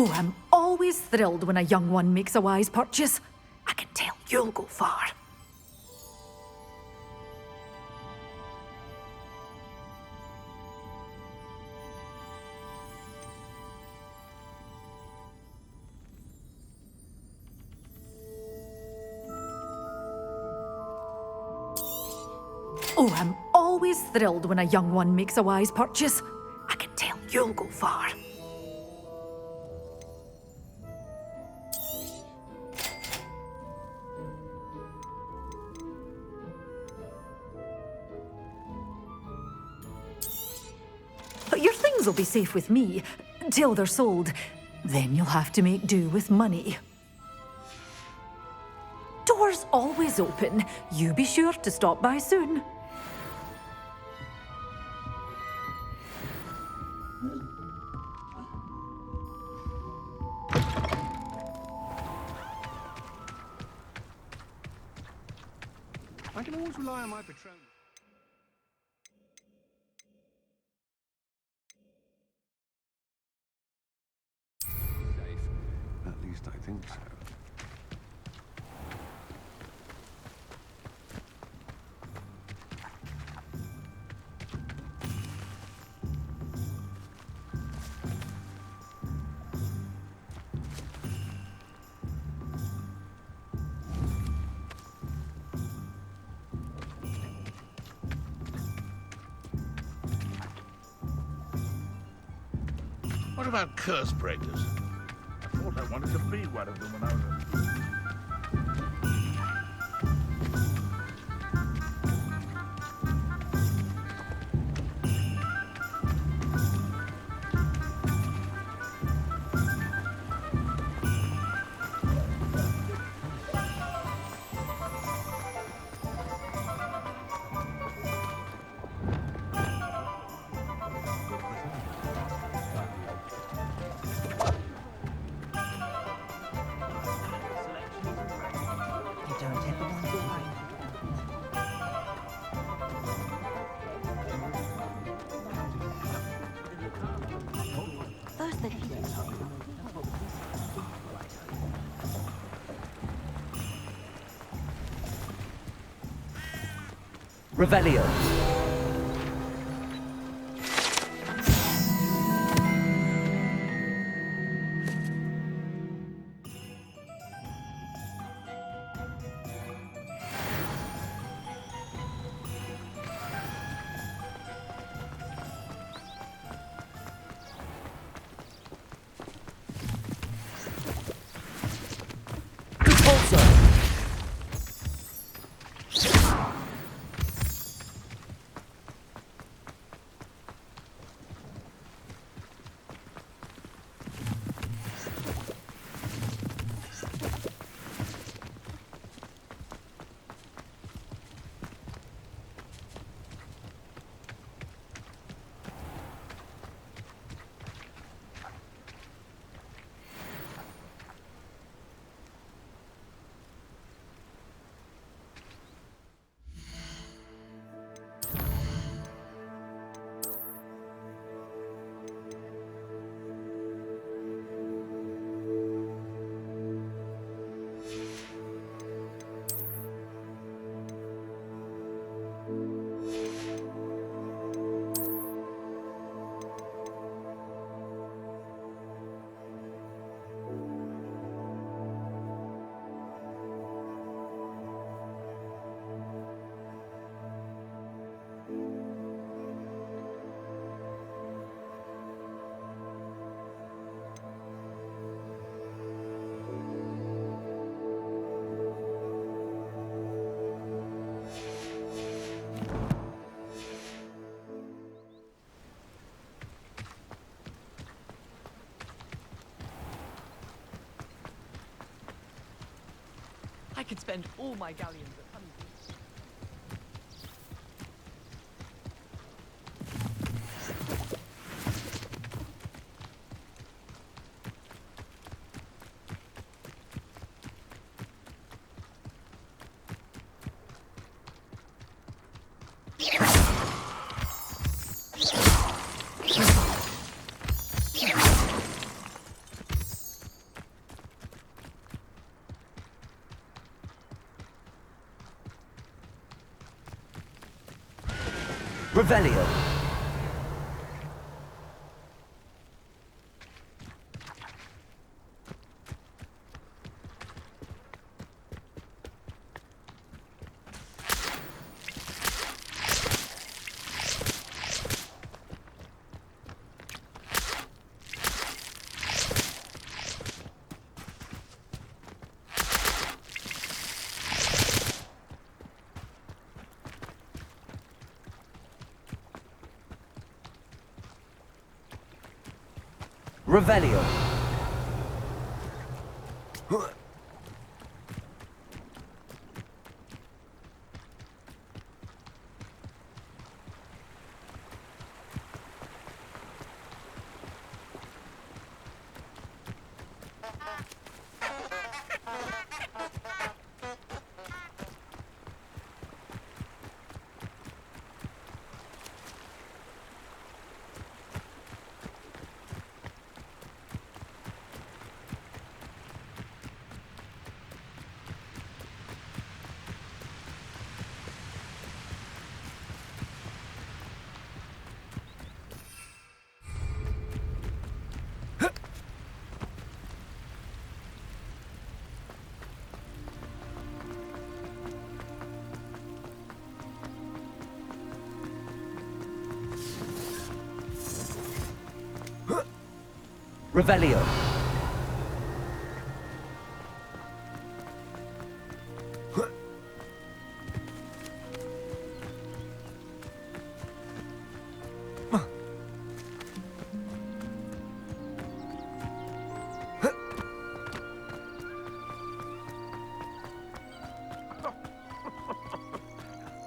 Oh, I'm always thrilled when a young one makes a wise purchase. I can tell you'll go far. Oh, I'm always thrilled when a young one makes a wise purchase. I can tell you'll go far. But your things will be safe with me, till they're sold. Then you'll have to make do with money. Doors always open. You be sure to stop by soon. I can always rely on my patron. Safe. At least I think so. What about curse breakers? I thought I wanted to be one of them when I was a... Revelio. I could spend all my galleons at Honeydew. Revelio. Revelio. Revelio.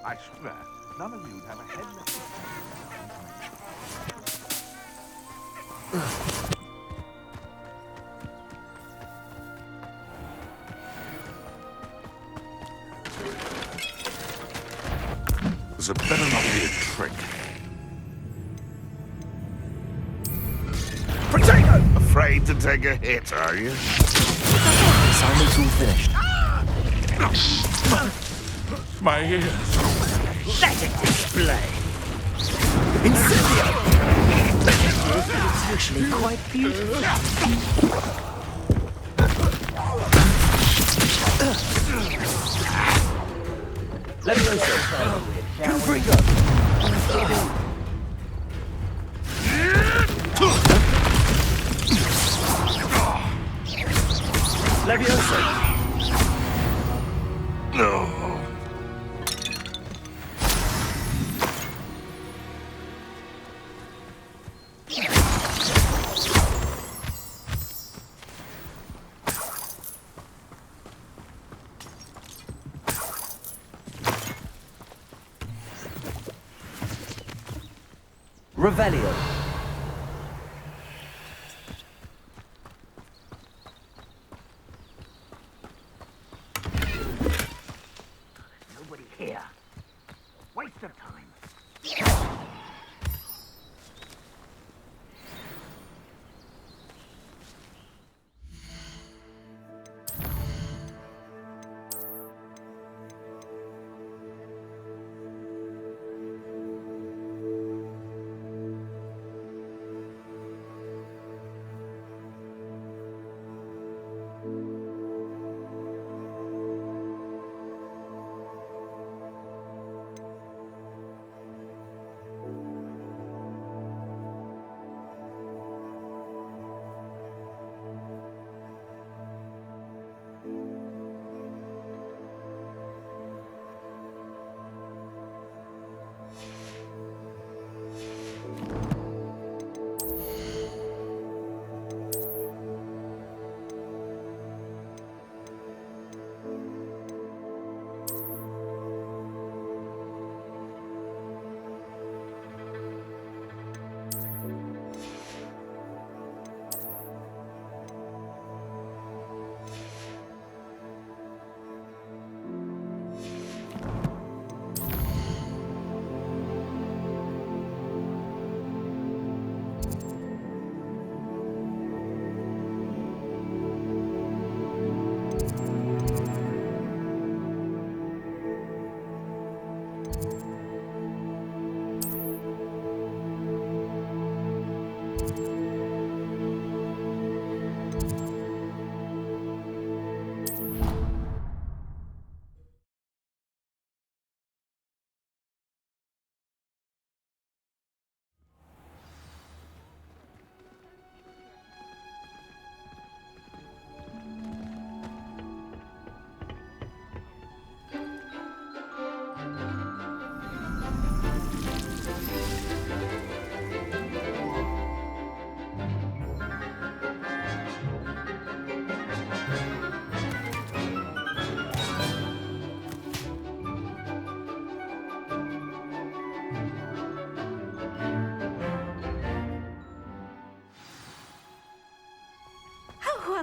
I swear, none of you'd have a head left. It better not be a trick. Potato! Afraid to take a hit, are you? Assignment's all finished. My ears. Let it display. Incendio! It's actually quite beautiful. Levioso. Confringo. Levioso. No. Revelio. Nobody here. Waste of time.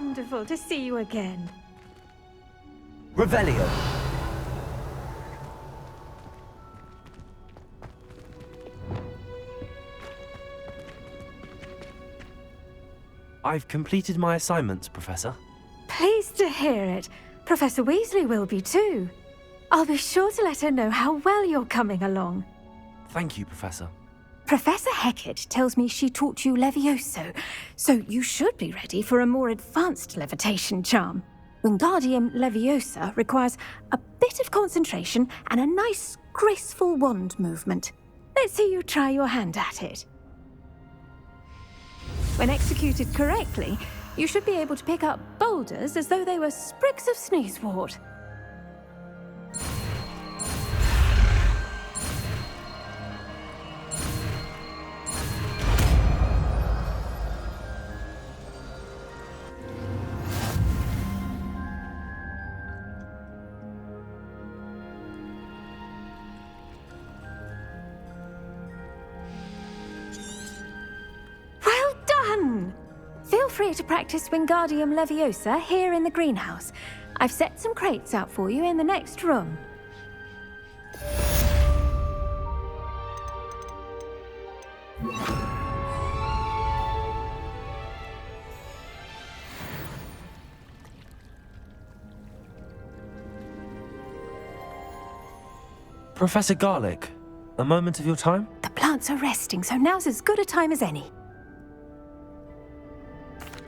wonderful to see you again. Revelio. I've completed my assignments, Professor. Pleased to hear it. Professor Weasley will be too. I'll be sure to let her know how well you're coming along. Thank you, Professor. Professor Hecat tells me she taught you Levioso, so you should be ready for a more advanced levitation charm. Wingardium Leviosa requires a bit of concentration and a nice, graceful wand movement. Let's see you try your hand at it. When executed correctly, you should be able to pick up boulders as though they were sprigs of sneezewort. Feel free to practice Wingardium Leviosa here in the greenhouse. I've set some crates out for you in the next room. Professor Garlick, a moment of your time? The plants are resting, so now's as good a time as any.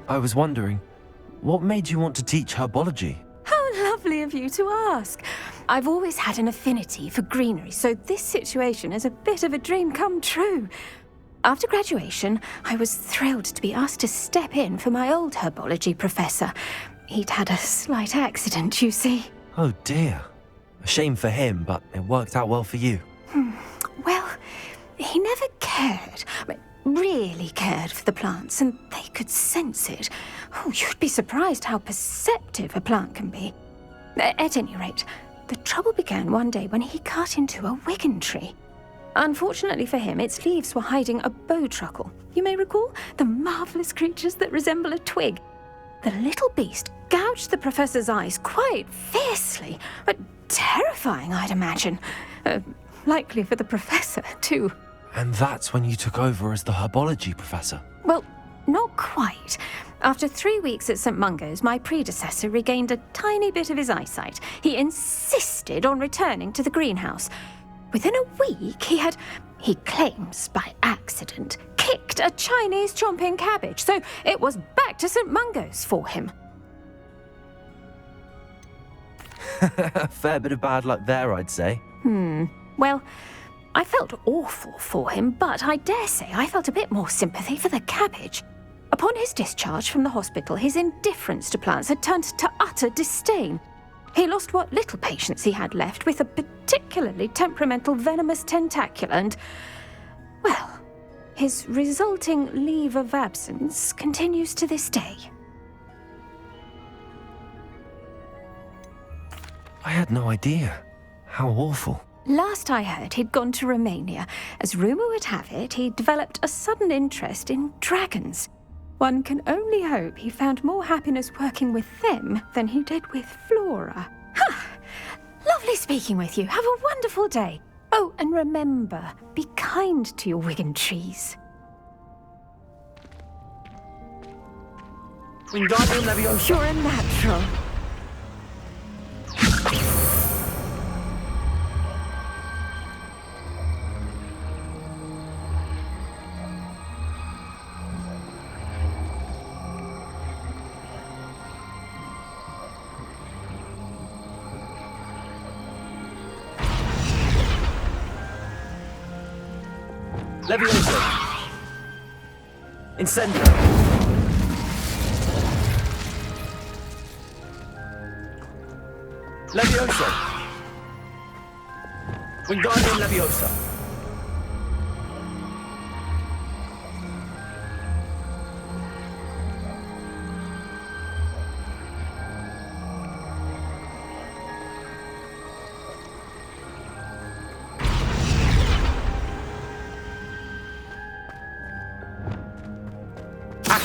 I was wondering, what made you want to teach herbology? How lovely of you to ask. I've always had an affinity for greenery, so this situation is a bit of a dream come true. After graduation, I was thrilled to be asked to step in for my old herbology professor. He'd had a slight accident, you see. Oh dear. A shame for him, but it worked out well for you. Well, he never cared. Really cared for the plants, and they could sense it. Oh, you'd be surprised how perceptive a plant can be. At any rate, the trouble began one day when he cut into a wigan tree. Unfortunately for him, its leaves were hiding a bowtruckle. You may recall the marvellous creatures that resemble a twig. The little beast gouged the professor's eyes quite fiercely, but terrifying, I'd imagine. Likely for the professor, too. And that's when you took over as the herbology professor? Well, not quite. After 3 weeks at St. Mungo's, my predecessor regained a tiny bit of his eyesight. He insisted on returning to the greenhouse. Within a week, he claims by accident, kicked a Chinese chomping cabbage, so it was back to St. Mungo's for him. A fair bit of bad luck there, I'd say. Well, I felt awful for him, but I dare say I felt a bit more sympathy for the cabbage. Upon his discharge from the hospital, his indifference to plants had turned to utter disdain. He lost what little patience he had left with a particularly temperamental venomous tentacula and, well, his resulting leave of absence continues to this day. I had no idea. How awful. Last I heard, he'd gone to Romania. As rumour would have it, he developed a sudden interest in dragons. One can only hope he found more happiness working with them than he did with Flora. Ha! Lovely speaking with you. Have a wonderful day. Oh, and remember, be kind to your wigan trees. Wingardium Leviosa. You're a natural. Leviosa. Incendio. Leviosa. Wingardium Leviosa.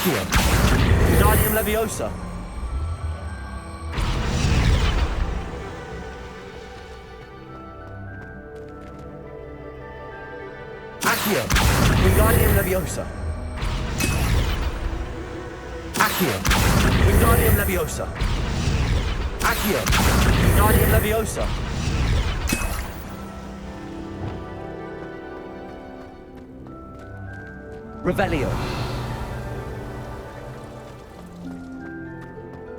Wingardium Leviosa. Accio. Wingardium Leviosa. Accio. Wingardium Leviosa. Accio. Wingardium Leviosa. Revelio.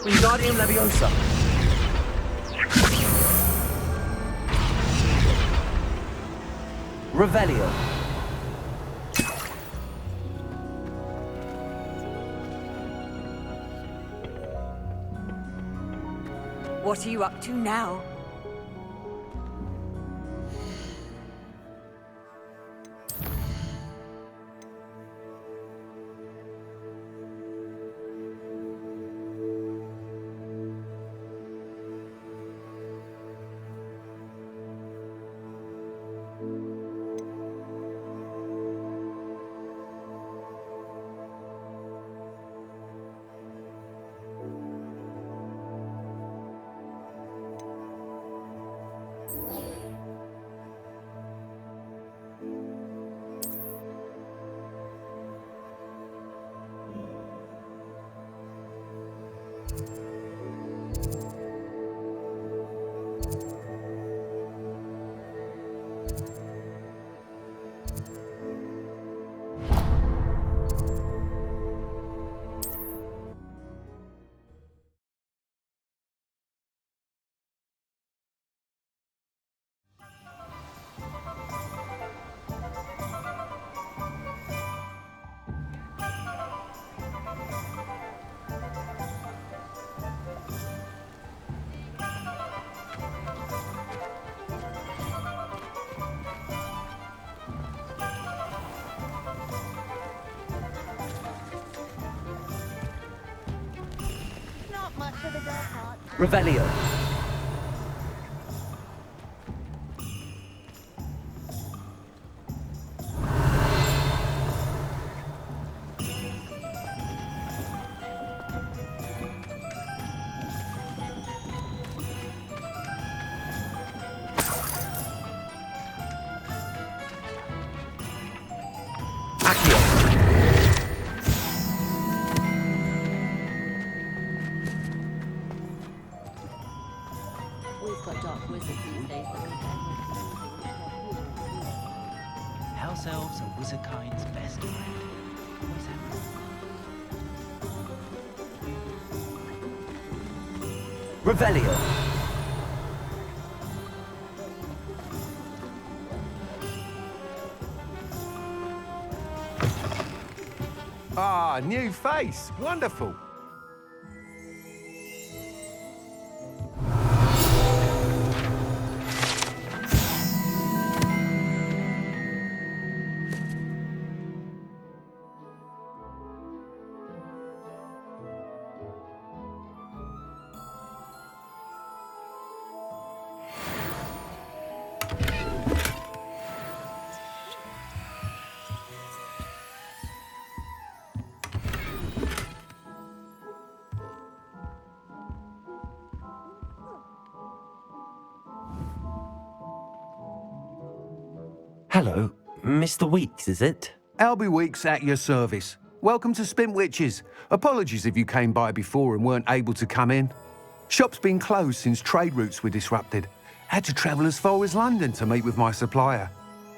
Wingardium Leviosa. Revelio. What are you up to now? Revelio. Accio. We've got dark wizards these days that House elves are wizard kind's best friend. Always have been. Revelio. Ah, new face. Wonderful. Hello, Mr. Weeks, is it? Albie Weeks at your service. Welcome to Spintwitches. Apologies if you came by before and weren't able to come in. Shop's been closed since trade routes were disrupted. Had to travel as far as London to meet with my supplier.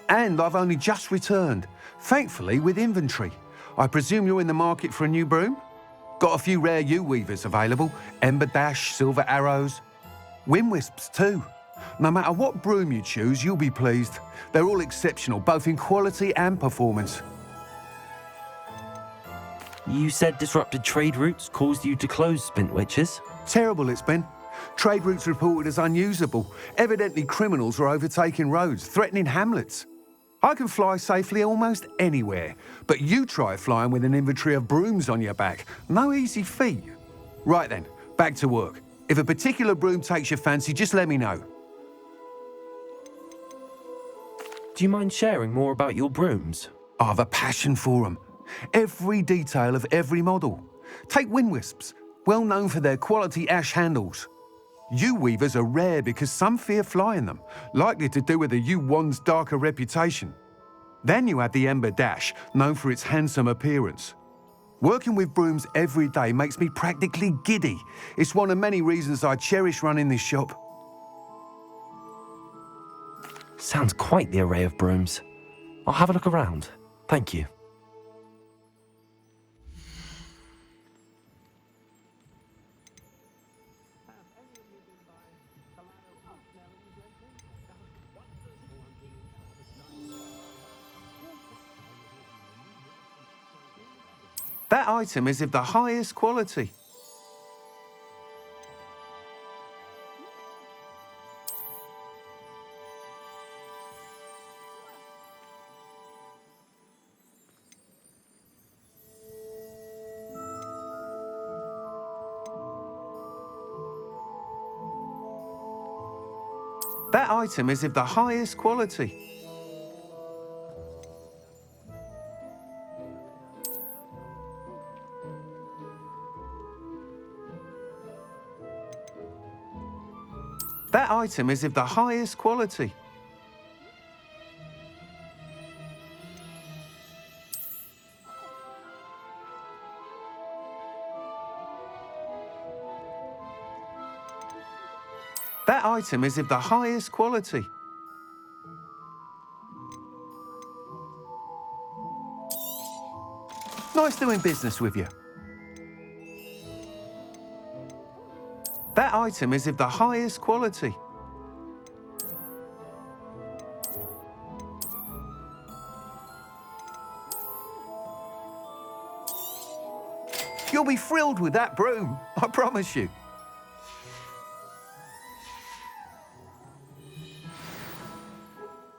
And I've only just returned, thankfully with inventory. I presume you're in the market for a new broom? Got a few rare U-weavers available, Ember Dash, Silver Arrows, Wind Wisps too. No matter what broom you choose, you'll be pleased. They're all exceptional, both in quality and performance. You said disrupted trade routes caused you to close Spintwitches? Terrible it's been. Trade routes reported as unusable. Evidently criminals are overtaking roads, threatening hamlets. I can fly safely almost anywhere, but you try flying with an inventory of brooms on your back. No easy feat. Right then, back to work. If a particular broom takes your fancy, just let me know. Do you mind sharing more about your brooms? I have a passion for them. Every detail of every model. Take Wind Wisps, well known for their quality ash handles. U-weavers are rare because some fear flying them, likely to do with the U-wand's darker reputation. Then you have the Ember Dash, known for its handsome appearance. Working with brooms every day makes me practically giddy. It's one of many reasons I cherish running this shop. Sounds quite the array of brooms. I'll have a look around. Thank you. That item is of the highest quality. That item is of the highest quality. That item is of the highest quality. That item is of the highest quality. Nice doing business with you. That item is of the highest quality. You'll be thrilled with that broom, I promise you.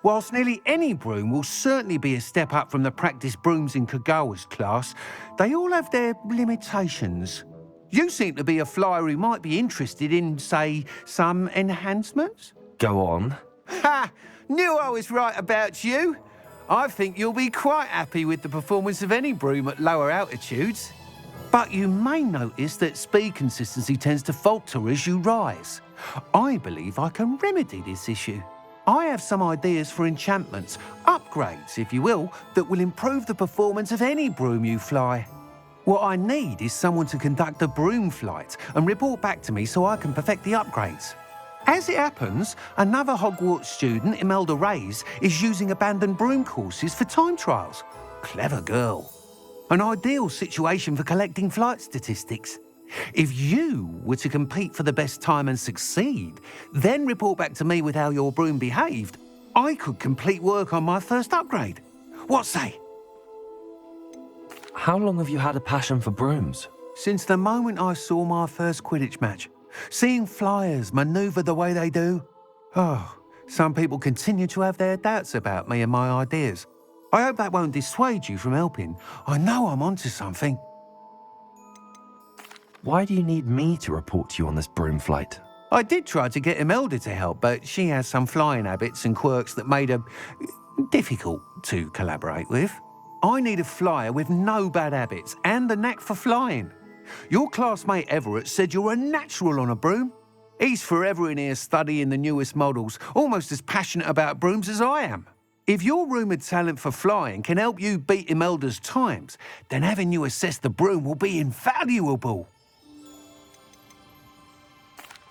Whilst nearly any broom will certainly be a step up from the practice brooms in Kogawa's class, they all have their limitations. You seem to be a flyer who might be interested in, say, some enhancements? Go on. Ha! Knew I was right about you. I think you'll be quite happy with the performance of any broom at lower altitudes. But you may notice that speed consistency tends to falter as you rise. I believe I can remedy this issue. I have some ideas for enchantments, upgrades, if you will, that will improve the performance of any broom you fly. What I need is someone to conduct a broom flight and report back to me so I can perfect the upgrades. As it happens, another Hogwarts student, Imelda Reyes, is using abandoned broom courses for time trials. Clever girl. An ideal situation for collecting flight statistics. If you were to compete for the best time and succeed, then report back to me with how your broom behaved, I could complete work on my first upgrade. What say? How long have you had a passion for brooms? Since the moment I saw my first Quidditch match. Seeing flyers manoeuvre the way they do. Oh, some people continue to have their doubts about me and my ideas. I hope that won't dissuade you from helping. I know I'm onto something. Why do you need me to report to you on this broom flight? I did try to get Imelda to help, but she has some flying habits and quirks that made her difficult to collaborate with. I need a flyer with no bad habits and the knack for flying. Your classmate Everett said you're a natural on a broom. He's forever in here studying the newest models, almost as passionate about brooms as I am. If your rumoured talent for flying can help you beat Imelda's times, then having you assess the broom will be invaluable.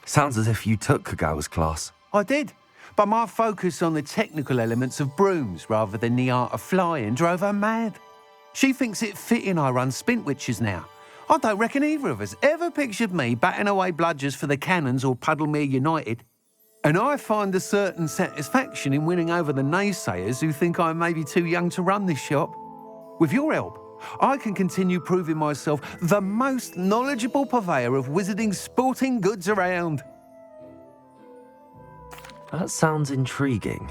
Sounds as if you took Kogawa's class. I did, but my focus on the technical elements of brooms rather than the art of flying drove her mad. She thinks it fitting I run Spintwitches now. I don't reckon either of us ever pictured me batting away bludgers for the Cannons or Puddlemere United. And I find a certain satisfaction in winning over the naysayers who think I may be too young to run this shop. With your help, I can continue proving myself the most knowledgeable purveyor of wizarding sporting goods around. That sounds intriguing.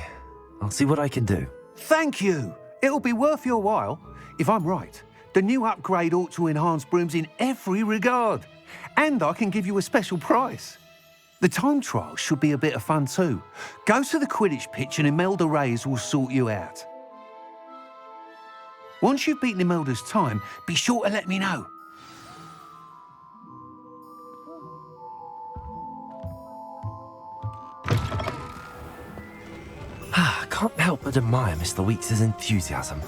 I'll see what I can do. Thank you. It'll be worth your while. If I'm right, the new upgrade ought to enhance brooms in every regard. And I can give you a special price. The time trial should be a bit of fun too. Go to the Quidditch pitch and Imelda Reyes will sort you out. Once you've beaten Imelda's time, be sure to let me know. I can't help but admire Mr. Weeks' enthusiasm.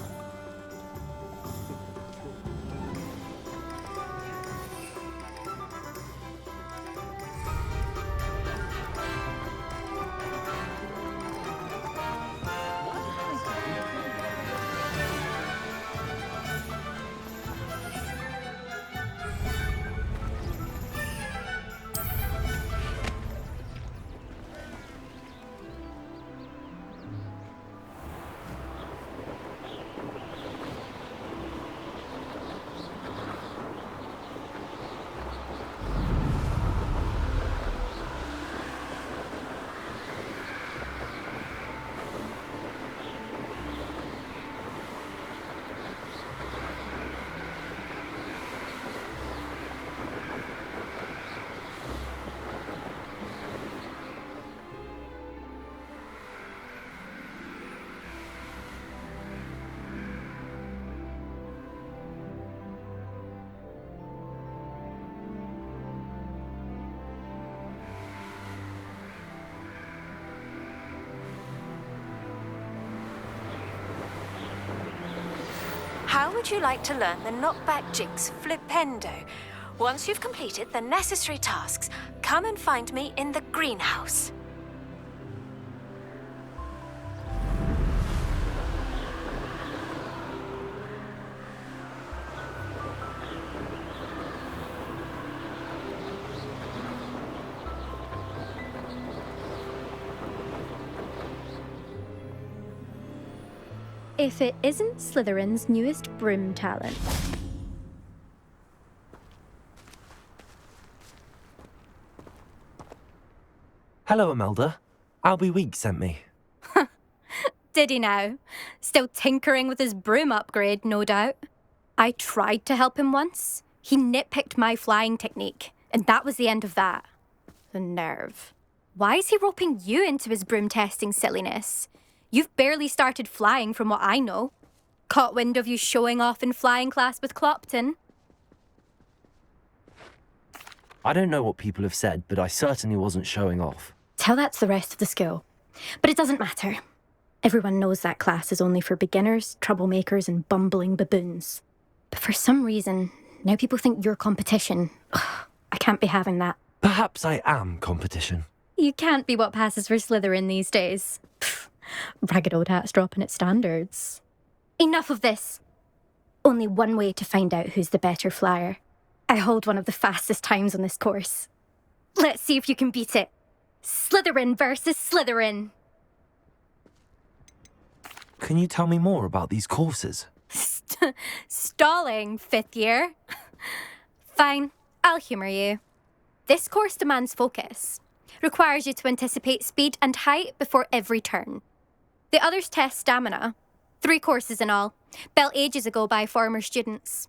How would you like to learn the knockback jigs flipendo? Once you've completed the necessary tasks, come and find me in the greenhouse. If it isn't Slytherin's newest broom talent. Hello, Imelda. Albie Weeks sent me. Did he now? Still tinkering with his broom upgrade, no doubt. I tried to help him once. He nitpicked my flying technique, and that was the end of that. The nerve. Why is he roping you into his broom testing silliness? You've barely started flying from what I know. Caught wind of you showing off in flying class with Clopton. I don't know what people have said, but I certainly wasn't showing off. Tell that to the rest of the school. But it doesn't matter. Everyone knows that class is only for beginners, troublemakers, and bumbling baboons. But for some reason, now people think you're competition. Ugh, I can't be having that. Perhaps I am competition. You can't be what passes for Slytherin these days. Pfft, ragged old hat's dropping its standards. Enough of this. Only one way to find out who's the better flyer. I hold one of the fastest times on this course. Let's see if you can beat it. Slytherin versus Slytherin. Can you tell me more about these courses? Stalling, 5th year. Fine, I'll humour you. This course demands focus. Requires you to anticipate speed and height before every turn. The others test stamina. 3 courses in all, built ages ago by former students.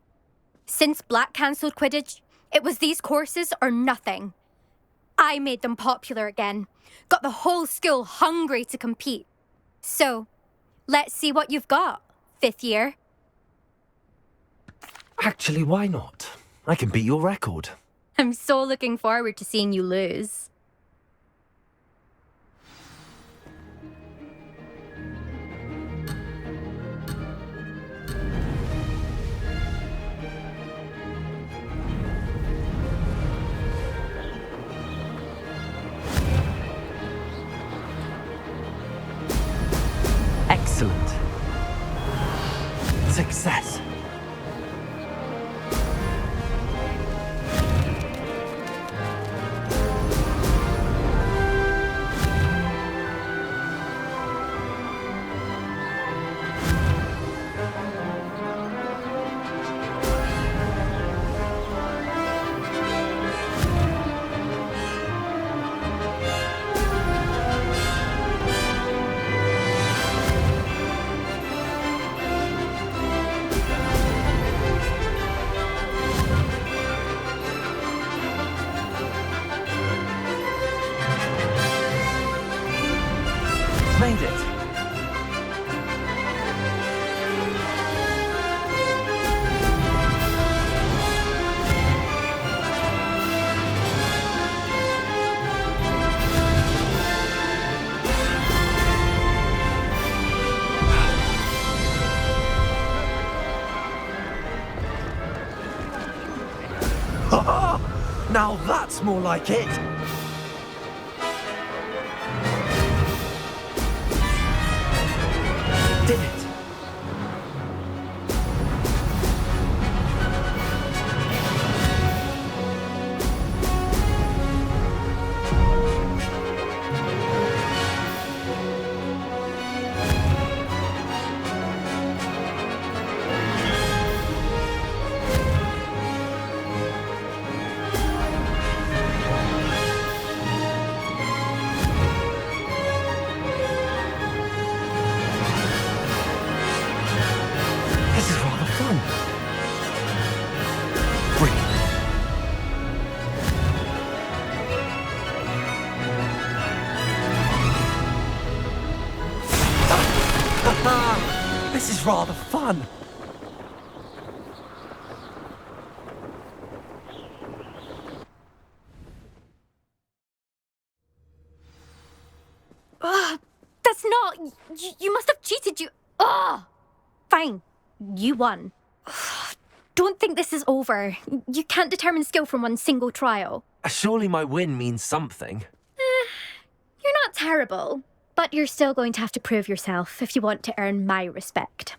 Since Black cancelled Quidditch, it was these courses or nothing. I made them popular again. Got the whole school hungry to compete. So, let's see what you've got, 5th year. Actually, why not? I can beat your record. I'm so looking forward to seeing you lose. Excellent. Success. Made it. Now that's more like it! Did it! This is rather fun. Brilliant. This is rather fun. That's not. You must have cheated. Fine. You won. Don't think this is over. You can't determine skill from one single trial. Surely my win means something. You're not terrible, but you're still going to have to prove yourself if you want to earn my respect.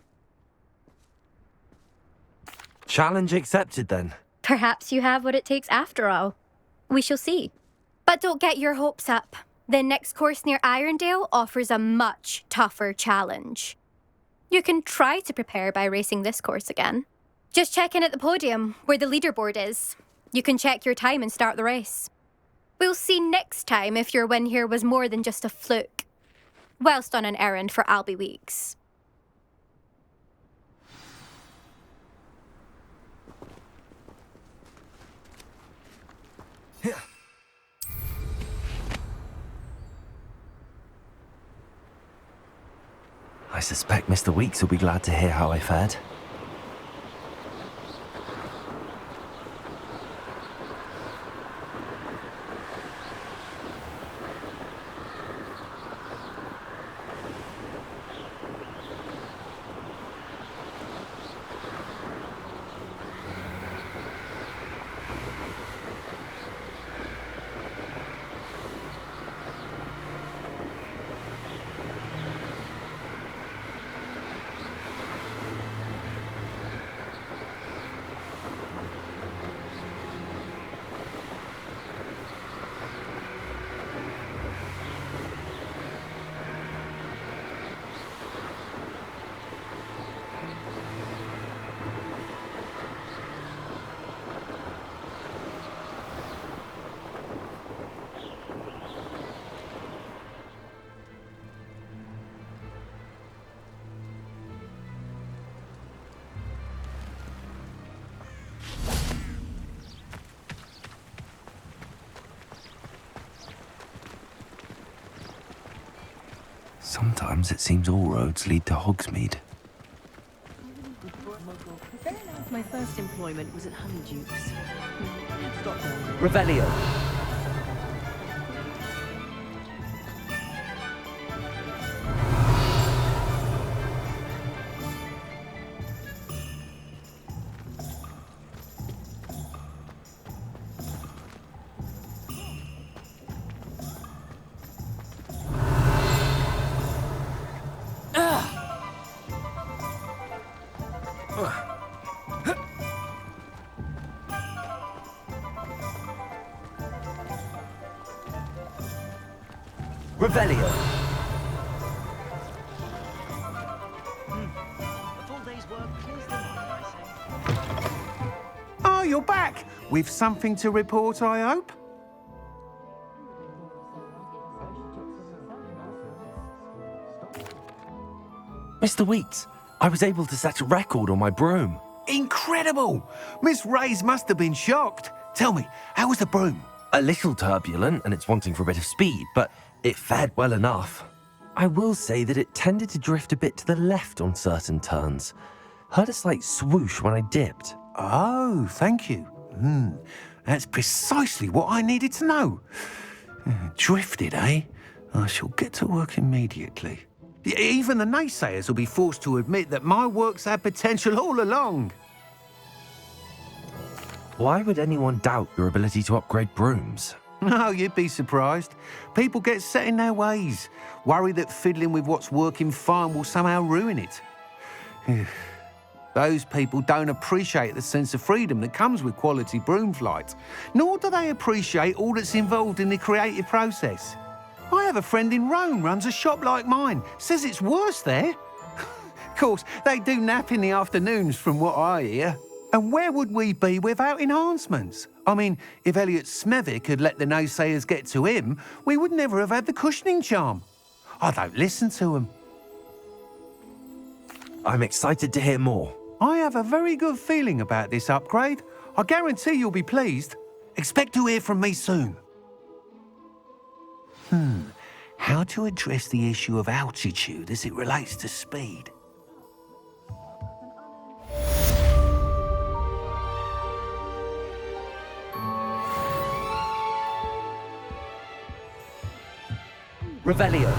Challenge accepted then. Perhaps you have what it takes after all. We shall see. But don't get your hopes up. The next course near Irondale offers a much tougher challenge. You can try to prepare by racing this course again. Just check in at the podium, where the leaderboard is. You can check your time and start the race. We'll see next time if your win here was more than just a fluke. Whilst on an errand for Albie Weeks. I suspect Mr. Weeks will be glad to hear how I fared. Sometimes it seems all roads lead to Hogsmeade. My first employment was at Honeydukes. Revelio. Revelio. A full day's work clears the mind, I say. Oh, you're back. With something to report, I hope? Mr. Weeks, I was able to set a record on my broom. Incredible! Miss Reyes must have been shocked. Tell me, how was the broom? A little turbulent and it's wanting for a bit of speed, but it fared well enough. I will say that it tended to drift a bit to the left on certain turns. Heard a slight swoosh when I dipped. Oh, thank you. That's precisely what I needed to know. Drifted, eh? I shall get to work immediately. Even the naysayers will be forced to admit that my work's had potential all along. Why would anyone doubt your ability to upgrade brooms? No, you'd be surprised. People get set in their ways, worry that fiddling with what's working fine will somehow ruin it. Those people don't appreciate the sense of freedom that comes with quality broom flight, nor do they appreciate all that's involved in the creative process. I have a friend in Rome runs a shop like mine, says it's worse there. Of course, they do nap in the afternoons from what I hear. And where would we be without enhancements? I mean, if Elliot Smethwick had let the naysayers get to him, we would never have had the cushioning charm. I don't listen to them. I'm excited to hear more. I have a very good feeling about this upgrade. I guarantee you'll be pleased. Expect to hear from me soon. How to address the issue of altitude as it relates to speed? Revelio.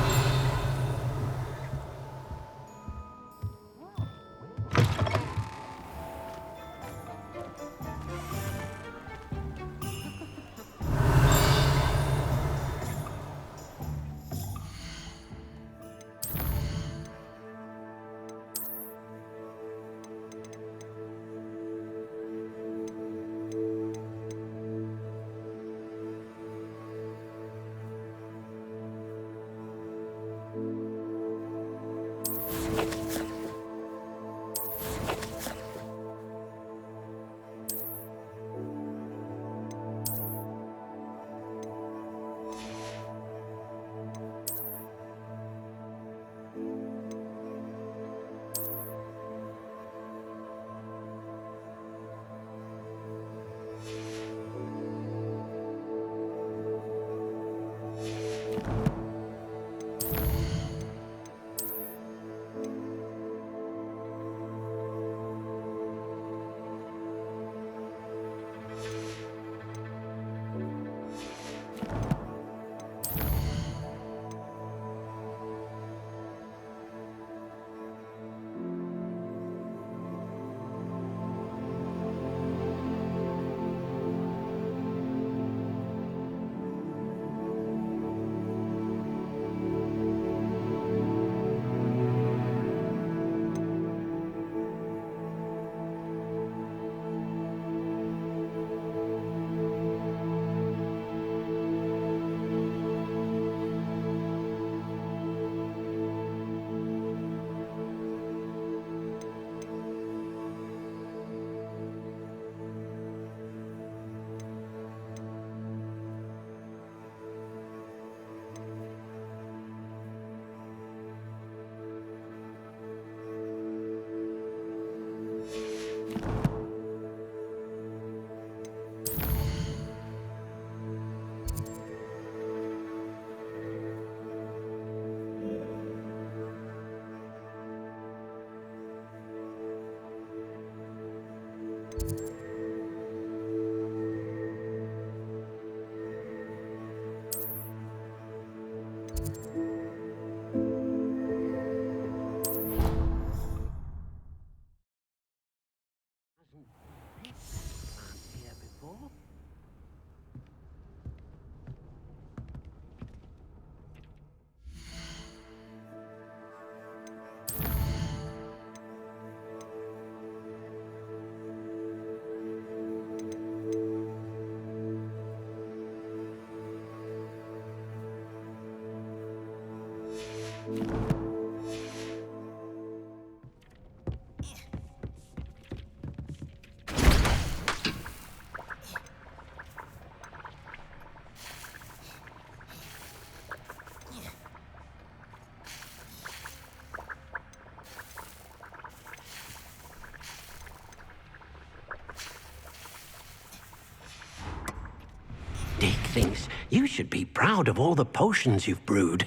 Dick thinks you should be proud of all the potions you've brewed.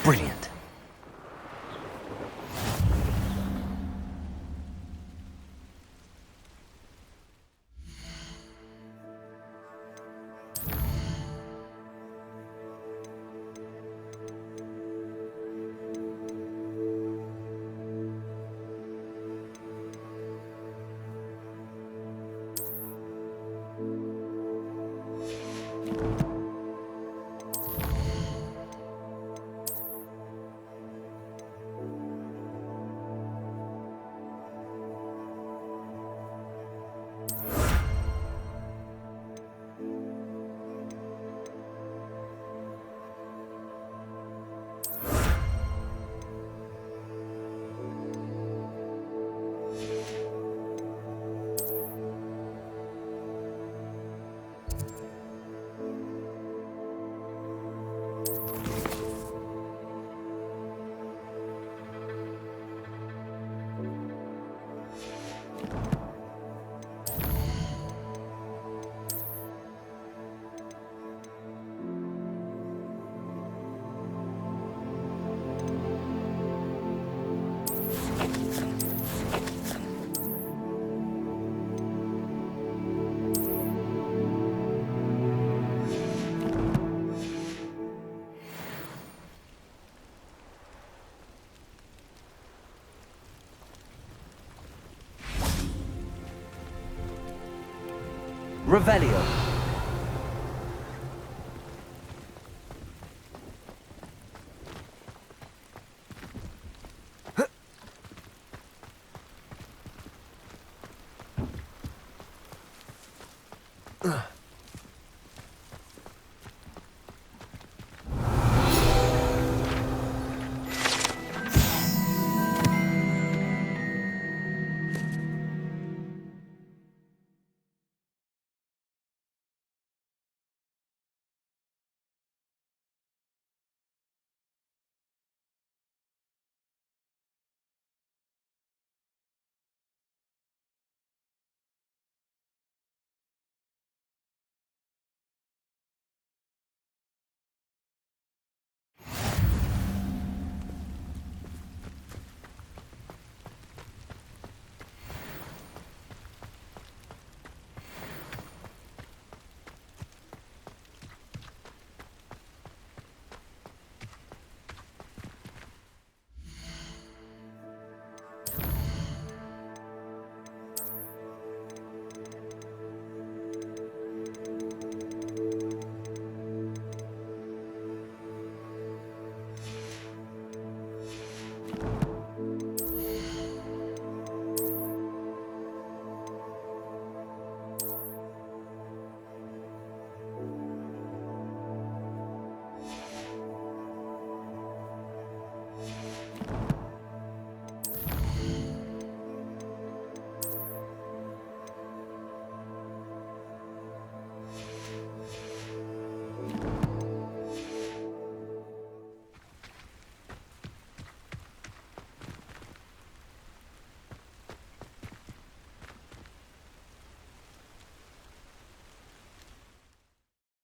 Brilliant. Revelio. Ugh.